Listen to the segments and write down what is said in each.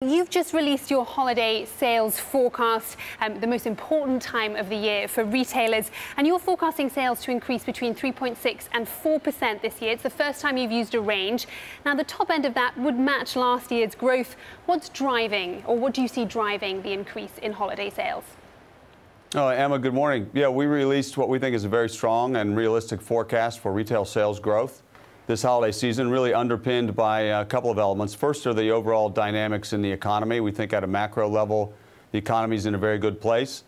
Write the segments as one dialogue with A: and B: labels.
A: You've just released your holiday sales forecast, the most important time of the year for retailers, and you're forecasting sales to increase between 3.6% and 4% this year. It's the first time you've used a range. Now, the top end of that would match last year's growth. What's driving, or what do you see driving the increase in holiday sales?
B: Oh, Emma, good morning. Yeah, we released what we think is a very strong and realistic forecast for retail sales growth this holiday season, really underpinned by a couple of elements. First are the overall dynamics in the economy. We think at a macro level, the economy is in a very good place.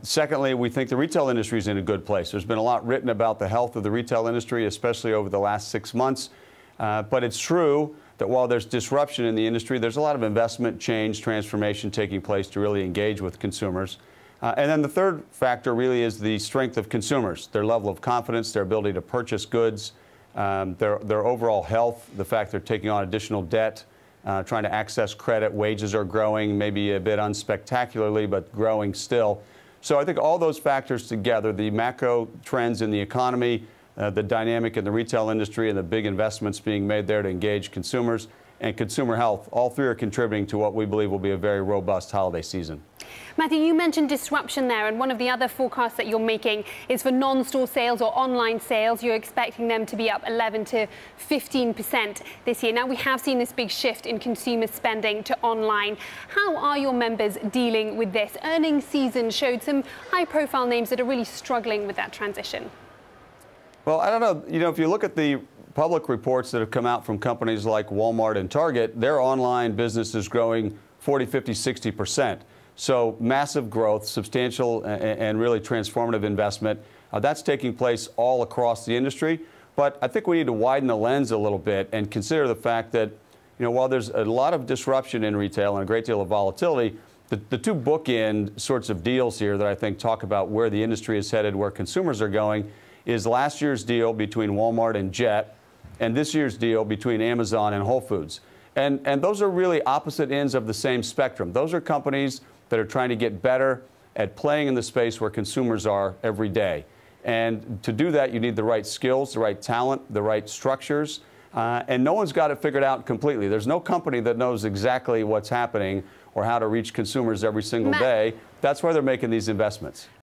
B: Secondly, we think the retail industry is in a good place. There's been a lot written about the health of the retail industry, especially over the last 6 months. But it's true that while there's disruption in the industry, there's a lot of investment, change, transformation taking place to really engage with consumers. And then the third factor really is the strength of consumers, their level of confidence, their ability to purchase goods, their overall health, the fact they're taking on additional debt, trying to access credit, wages are growing, maybe a bit unspectacularly, but growing still. So I think all those factors together, the macro trends in the economy, the dynamic in the retail industry, and the big investments being made there to engage consumers, and consumer health, all three are contributing to what we believe will be a very robust holiday season.
A: Matthew, you mentioned disruption there, and one of the other forecasts that you're making is for non-store sales or online sales. You're expecting them to be up 11 to 15% this year. Now, we have seen this big shift in consumer spending to online. How are your members dealing with this? Earnings season showed some high-profile names that are really struggling with that transition.
B: Well, I don't know. You know, if you look at the public reports that have come out from companies like Walmart and Target, their online business is growing 40, 50, 60%. So massive growth, substantial and really transformative investment. That's taking place all across the industry. But I think we need to widen the lens a little bit and consider the fact that, while there's a lot of disruption in retail and a great deal of volatility, the two bookend sorts of deals here that I think talk about where the industry is headed, where consumers are going, is last year's deal between Walmart and Jet and this year's deal between Amazon and Whole Foods. And those are really opposite ends of the same spectrum. Those are companies that are trying to get better at playing in the space where consumers are every day. And to do that, you need the right skills, the right talent, the right structures. And no one's got it figured out completely. There's no company that knows exactly what's happening or how to reach consumers every single day. That's why they're making these investments.